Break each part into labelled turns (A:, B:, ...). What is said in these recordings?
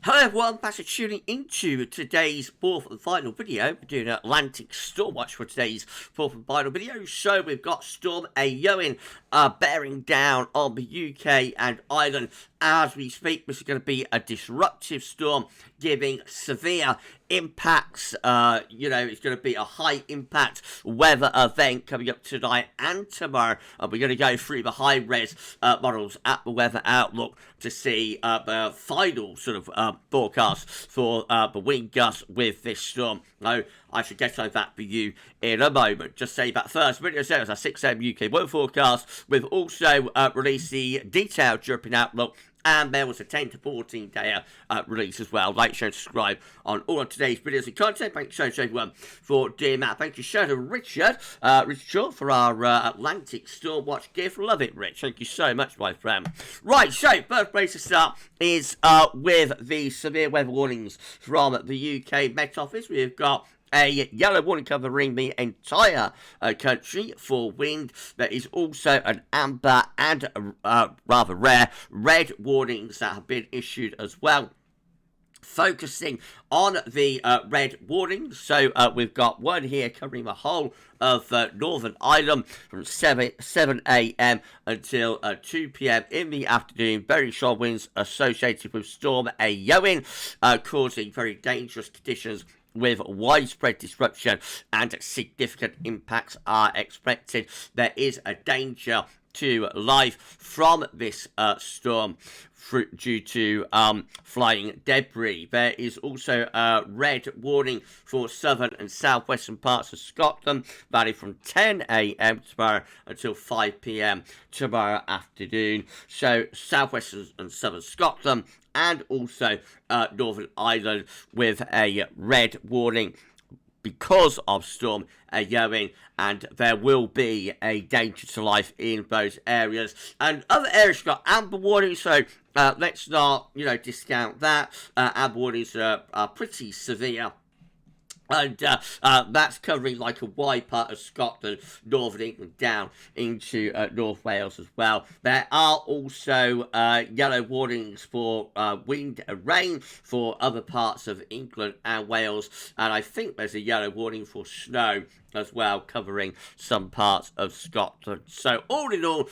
A: Hello everyone, thanks for tuning into today's fourth and final video. We're doing an Atlantic storm watch for today's fourth and final video. So we've got Storm Eowyn bearing down on the UK and Ireland as we speak. This is going to be a disruptive storm giving severe impacts. It's going to be a high impact weather event coming up tonight and tomorrow. We're going to go through the high res models at the Weather Outlook to see the final sort of forecast for the wind gusts with this storm. Now, I should get over that for you in a moment. Just say that first. Video says our 6 AM UK weather forecast. We've also released the detailed European outlook. And there was a 10 to 14 day release as well. Like, share, and subscribe on all of today's videos and content. Thank you so much, everyone, for doing that. Thank you so to Richard Shaw for our Atlantic Storm Watch gift. Love it, Rich. Thank you so much, my friend. Right, so first place to start is with the severe weather warnings from the UK Met Office. We've got a yellow warning covering the entire country for wind. There is also an amber and rather rare red warnings that have been issued as well. Focusing on the red warnings, so we've got one here covering the whole of Northern Ireland from 7 AM until 2 PM in the afternoon. Very strong winds associated with Storm Eowyn, causing very dangerous conditions with widespread disruption and significant impacts are expected. There is a danger to life from this storm due to flying debris. There is also a red warning for southern and southwestern parts of Scotland, valid from 10 AM tomorrow until 5 PM tomorrow afternoon. So southwestern and southern Scotland and also Northern Ireland with a red warning because of Storm Eowyn, and there will be a danger to life in those areas. And other areas got amber warnings, so let's not, discount that. Amber warnings are pretty severe. And that's covering like a wide part of Scotland, Northern England, down into North Wales as well. There are also yellow warnings for wind and rain for other parts of England and Wales. And I think there's a yellow warning for snow as well, covering some parts of Scotland. So all in all,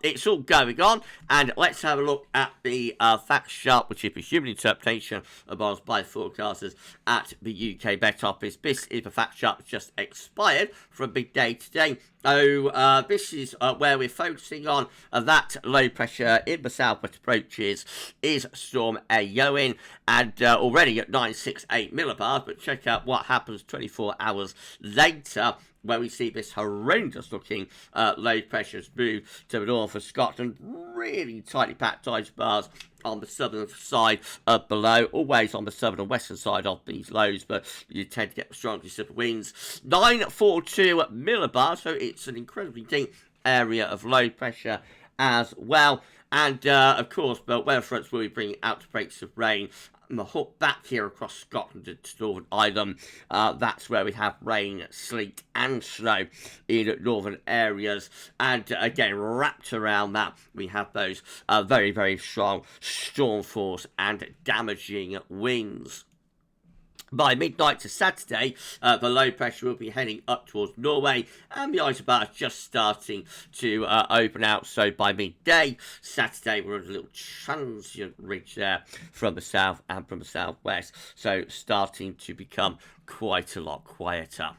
A: it's all going on. And let's have a look at the fact chart, which is the human interpretation of models by forecasters at the UK Met Office. This is the fact chart that just expired from midday today. So this is where we're focusing on that low pressure in the southwest approaches is Storm Eowyn, and already at 968 millibars, but check out what happens 24 hours later when we see this horrendous looking low pressure move to the north of Scotland. Really tightly packed ice bars on the southern side of below, always on the southern and western side of these lows, but you tend to get the strongest of winds. 942 millibars, so it's an incredibly deep area of low pressure as well. And of course, the weather fronts will be bringing outbreaks of rain. The hook back here across Scotland to Northern Ireland, that's where we have rain, sleet and snow in northern areas. And again, wrapped around that, we have those very, very strong storm force and damaging winds. By midnight to Saturday, the low pressure will be heading up towards Norway, and the isobar is just starting to open out. So by midday Saturday, we're on a little transient ridge there from the south and from the southwest, so starting to become quite a lot quieter.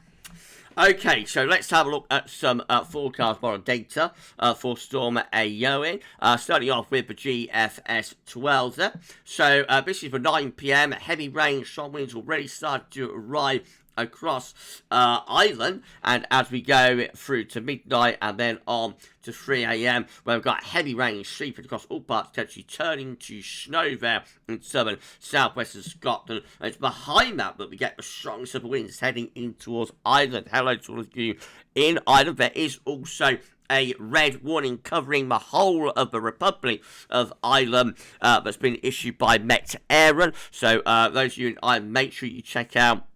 A: Okay, so let's have a look at some forecast model data for Storm Eowyn. Starting off with the GFS 12 there. So this is for 9 PM. Heavy rain, strong winds already started to arrive across Ireland, and as we go through to midnight and then on to 3 AM, where we've got heavy rain sweeping across all parts of the country, turning to snow there in southern southwestern Scotland. And it's behind that we get the strongest of the winds heading in towards Ireland. Hello to all of you in Ireland. There is also a red warning covering the whole of the Republic of Ireland that's been issued by Met Eowyn. So those of you in Ireland, make sure you check out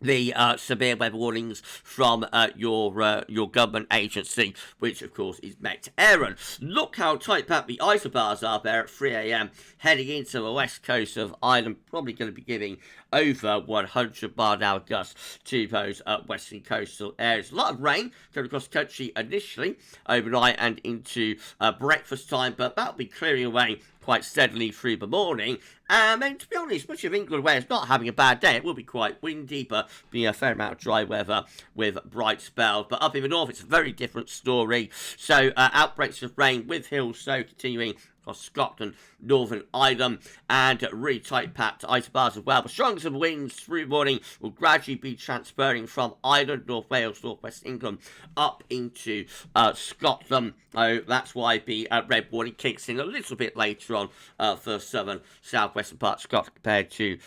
A: the severe weather warnings from your government agency, which of course is Met Eowyn. Look how tight packed the isobars are there at 3 a.m. heading into the west coast of Ireland. Probably going to be giving over 100 mile-an-hour gusts to those western coastal areas. A lot of rain going across the country initially overnight and into breakfast time, but that'll be clearing away quite steadily through the morning. And then, to be honest, much of England where it's not having a bad day. It will be quite windy, but be a fair amount of dry weather with bright spells. But up in the north, it's a very different story. So, outbreaks of rain with hail snow continuing across Scotland, Northern Ireland, and really tight-packed isobars as well. The strongest of winds through the morning will gradually be transferring from Ireland, North Wales, North West England, up into Scotland. That's why the red warning kicks in a little bit later on for southern, southwestern parts of Scotland compared to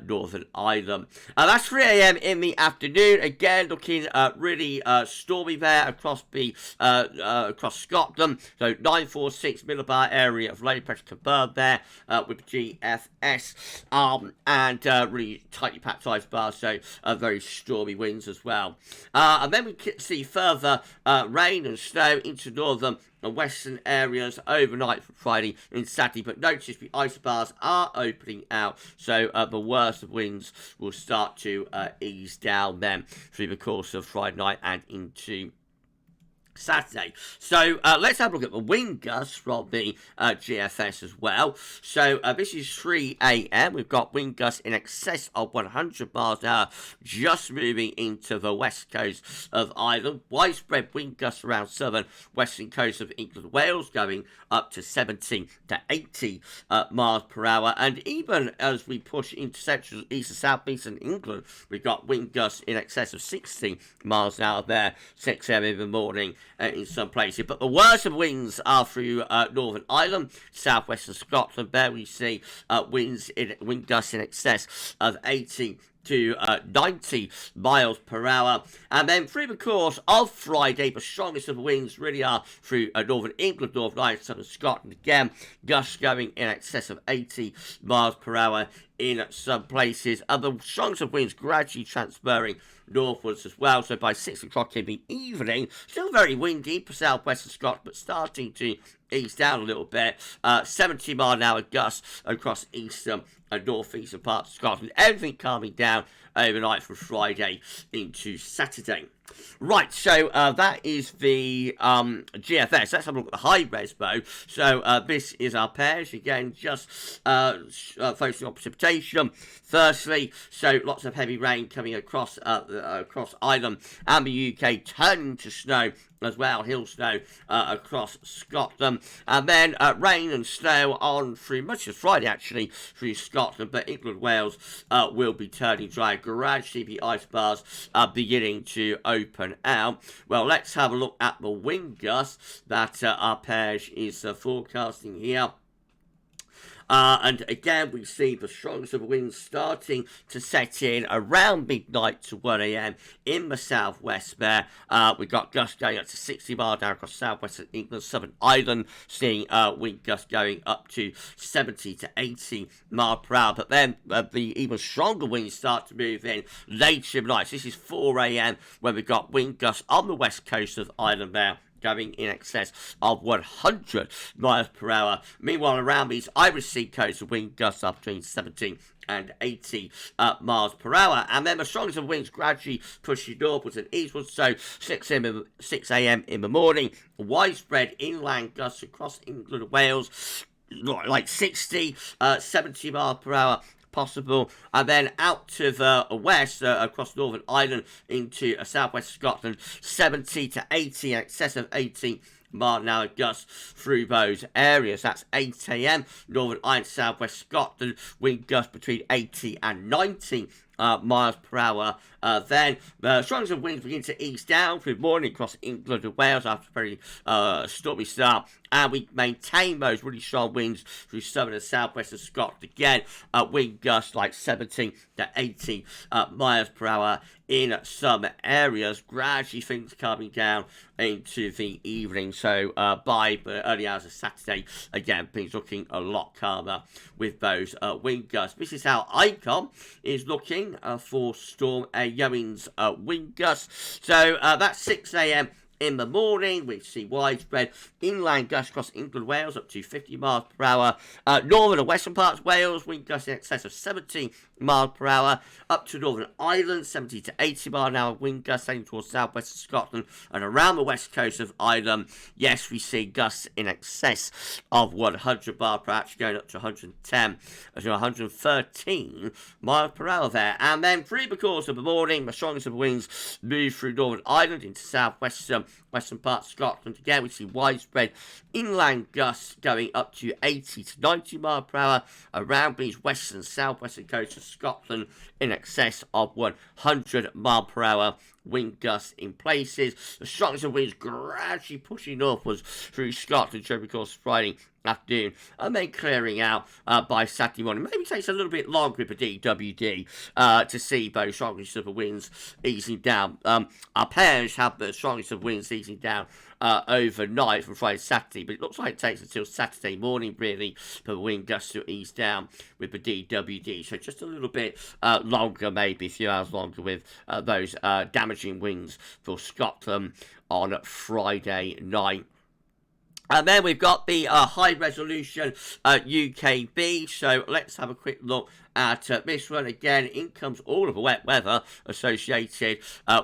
A: Northern Ireland. That's 3 a.m. in the afternoon. Again, looking really stormy there across across Scotland. So 946 millibar area of low pressure confirmed there with GFS and really tightly packed isobars, so very stormy winds as well. And then we see further rain and snow into northern and western areas overnight from Friday and Saturday, but notice the isobars are opening out, so the worst of winds will start to ease down then through the course of Friday night and into Saturday. So let's have a look at the wind gusts from the GFS as well. So this is 3 a.m. We've got wind gusts in excess of 100 miles an hour just moving into the west coast of Ireland. Widespread wind gusts around southern western coast of England and Wales going up to 70 to 80 miles per hour. And even as we push into central, east and southeastern England, we've got wind gusts in excess of 60 miles an hour there, 6 a.m. in the morning in some places. But the worst of winds are through Northern Ireland, southwestern Scotland. There we see wind gusts in excess of 80 to 90 miles per hour. And then through the course of Friday, the strongest of the winds really are through northern England, Northern Ireland, southern Scotland. Again, gusts going in excess of 80 miles per hour in some places. And the strongest of winds gradually transferring northwards as well. So by 6 o'clock in the evening, still very windy for southwestern Scotland, but starting to ease down a little bit. 70 mile an hour gusts across eastern and northeastern parts of Scotland. Everything calming down overnight from Friday into Saturday. Right, so that is the GFS. Let's have a look at the high res though. So this is Arpege, again, just focusing on precipitation. Firstly, so lots of heavy rain coming across Ireland and the UK, turning to snow as well, hill snow across Scotland. And then rain and snow on through much of Friday, actually, through Scotland. But England and Wales will be turning dry. Gradually, the isobars are beginning to open out. Well, let's have a look at the wind gusts that Arpege is forecasting here. And again, we see the strongest of the winds starting to set in around midnight to 1 a.m. in the southwest there. We've got gusts going up to 60 miles an hour across southwestern England, southern Ireland, seeing wind gusts going up to 70 to 80 miles per hour. But then the even stronger winds start to move in later in the night. So this is 4 a.m. when we've got wind gusts on the west coast of Ireland there, going in excess of 100 miles per hour. Meanwhile, around these Irish sea coast, the wind gusts are between 70 and 80 miles per hour. And then the strongest of winds gradually pushing northwards and eastwards. So 6 a.m. in the morning, widespread inland gusts across England and Wales, like 60, 70 miles per hour possible, and then out to the west across Northern Ireland into southwest Scotland, 70 to 80, in excess of 80 mile an hour gusts through those areas. That's 8 a.m. Northern Ireland, southwest Scotland, wind gusts between 80 and 90 miles per hour. Then the strongest of winds begin to ease down through morning across England and Wales after a very stormy start. And we maintain those really strong winds through southern and southwestern Scotland. Again, wind gusts like 70 to 80 miles per hour in some areas. Gradually things coming down into the evening. So by the early hours of Saturday, again, things looking a lot calmer with those wind gusts. This is how ICON is looking. morning for Storm Eowyn's wind gusts. So that's 6 a.m. in the morning. We see widespread inland gusts across England, Wales, up to 50 miles per hour. Northern and western parts of Wales, wind gusts in excess of 70 miles per hour. Up to Northern Ireland, 70 to 80 mile an hour wind gusts heading towards southwest of Scotland and around the west coast of Ireland. Yes, we see gusts in excess of 100 miles per hour, actually going up to 110 to 113 miles per hour there. And then through the course of the morning, the strongest of the winds move through Northern Ireland into southwestern western parts of Scotland. Again, we see widespread inland gusts going up to 80 to 90 miles per hour around these western and southwestern coasts of Scotland in excess of 100 miles per hour wind gusts in places. The strongest of winds gradually pushing northwards through Scotland during the course of Friday afternoon and then clearing out by Saturday morning. Maybe takes a little bit longer for DWD to see those strongest of the winds easing down. Arpege have the strongest of winds easing down overnight from Friday to Saturday, but it looks like it takes until Saturday morning really for the wind gusts to ease down with the DWD. So just a little bit longer, maybe a few hours longer with those damaging winds for Scotland on Friday night. And then we've got the high-resolution UKB, so let's have a quick look at this one. Again, in comes all of the wet weather associated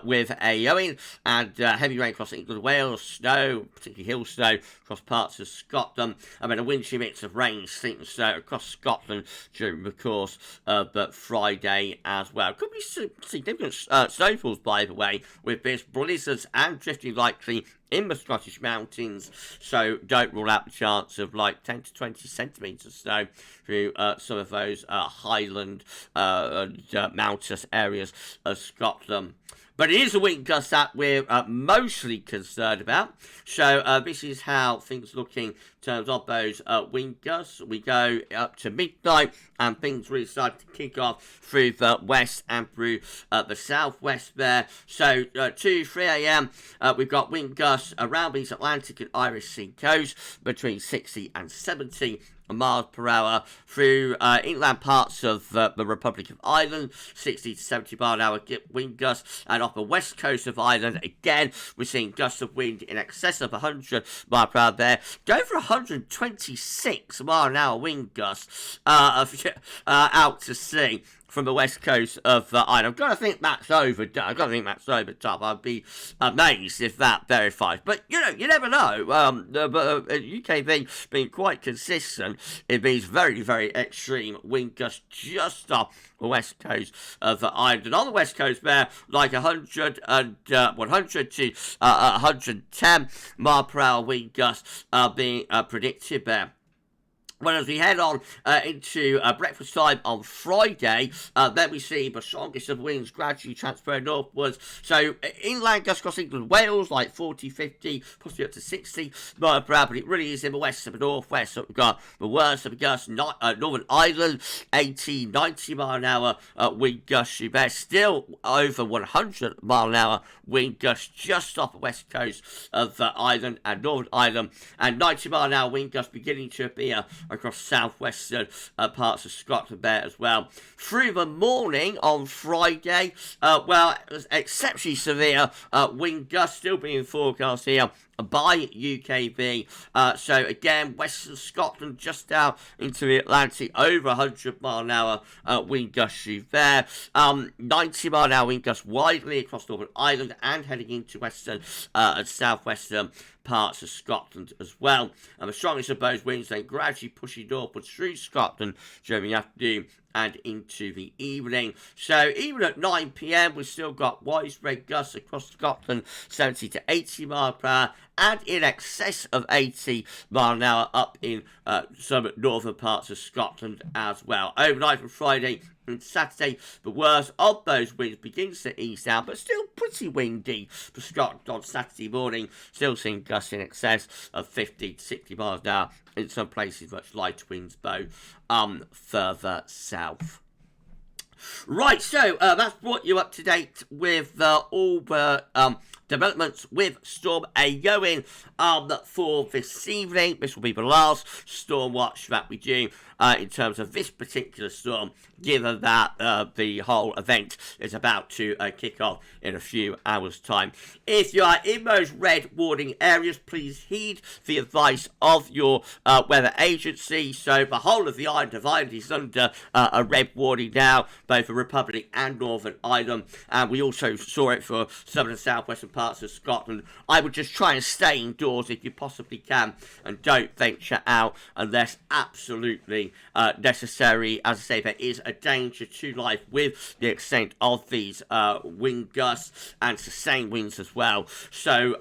A: with Eowyn and heavy rain across England, Wales, snow, particularly hill snow across parts of Scotland, and then a wintry mix of rain, sleet and snow across Scotland during the course of Friday as well. Could be significant snowfalls, by the way, with this, blizzards and drifting likely in the Scottish mountains, so don't rule out the chance of like 10 to 20 centimetres of snow through some of those highland and mountainous areas of Scotland. But it is a wind gust that we're mostly concerned about. So this is how things are looking in terms of those wind gusts. We go up to midnight and things really start to kick off through the west and through the southwest there. So 2, 3 a.m. We've got wind gusts around these Atlantic and Irish Sea coasts between 60 and 70 miles per hour through inland parts of the Republic of Ireland, 60 to 70 mile an hour wind gusts, and off the west coast of Ireland, again, we're seeing gusts of wind in excess of 100 mile per hour there, going for 126 mile an hour wind gusts out to sea from the west coast of Ireland. I've got to think that's overdone. I've got to think that's overdone. I'd be amazed if that verifies. But, you know, you never know. UKV being quite consistent in these very, very extreme wind gusts just off the west coast of Ireland. And on the west coast there, like 100 to 110 mile per hour wind gusts being predicted there. Well, as we head on into breakfast time on Friday, then we see the strongest of winds gradually transfer northwards. So inland gusts across England, Wales, like 40, 50, possibly up to 60 miles per hour, but it really is in the west and the northwest. So we've got the worst of the gusts, Northern Ireland, 80, 90 mile an hour wind gusts. There's still over 100 mile an hour wind gusts just off the west coast of Ireland and Northern Ireland, and 90 mile an hour wind gusts beginning to appear across southwestern parts of Scotland there as well. Through the morning on Friday, well, exceptionally severe wind gusts still being forecast here by UKV. So again, western Scotland just down into the Atlantic, over 100 mile an hour wind gusts there. 90 mile an hour wind gusts widely across Northern Ireland and heading into western and southwestern parts of Scotland as well. And the strongest of those winds then gradually pushing northwards through Scotland during the afternoon and into the evening. So even at 9 p.m, we've still got widespread gusts across Scotland, 70 to 80 miles per hour, and in excess of 80 mile an hour up in some northern parts of Scotland as well. Overnight from Friday and Saturday, the worst of those winds begins to ease down, but still pretty windy for Scotland on Saturday morning. Still seeing gusts in excess of 50 to 60 miles an hour. In some places, much lighter winds, though, further south. Right, so that's brought you up to date with all the developments with Storm Aewen for this evening. This will be the last storm watch that we do in terms of this particular storm, given that the whole event is about to kick off in a few hours' time. If you are in those red warning areas, please heed the advice of your weather agency. So the whole of the Island of Ireland is under a red warning now, both the Republic and Northern Ireland, and we also saw it for southern and southwestern parts of Scotland. I would just try and stay indoors if you possibly can, and don't venture out unless absolutely necessary. As I say, there is a danger to life with the extent of these wind gusts and sustained winds as well. So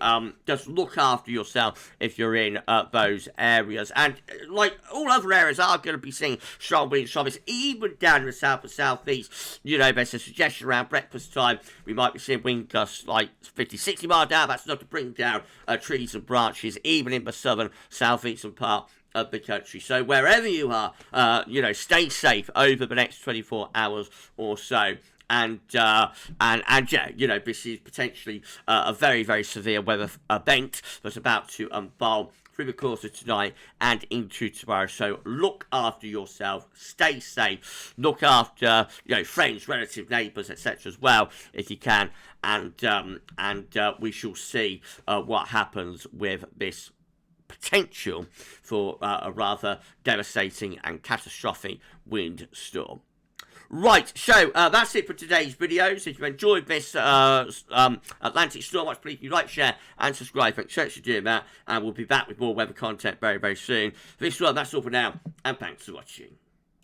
A: just look after yourself if you're in those areas. And like all other areas are going to be seeing strong winds from this, even down in the south and southeast. You know, there's a suggestion around breakfast time we might be seeing wind gusts like 50, 60 miles an hour. That's enough to bring down trees and branches, even in the southern, southeastern part of the country. So wherever you are, you know, stay safe over the next 24 hours or so. And yeah, you know, this is potentially a very, very severe weather event that's about to unfold through the course of tonight and into tomorrow. So look after yourself, stay safe, look after, you know, friends, relatives, neighbours, etc. as well, if you can, and we shall see what happens with this potential for a rather devastating and catastrophic wind storm. Right, so that's it for today's video. So if you enjoyed this Atlantic Storm Watch, please like, share, and subscribe. Thanks so much for doing that, and we'll be back with more weather content very, very soon. For this one, that's all for now, and thanks for watching.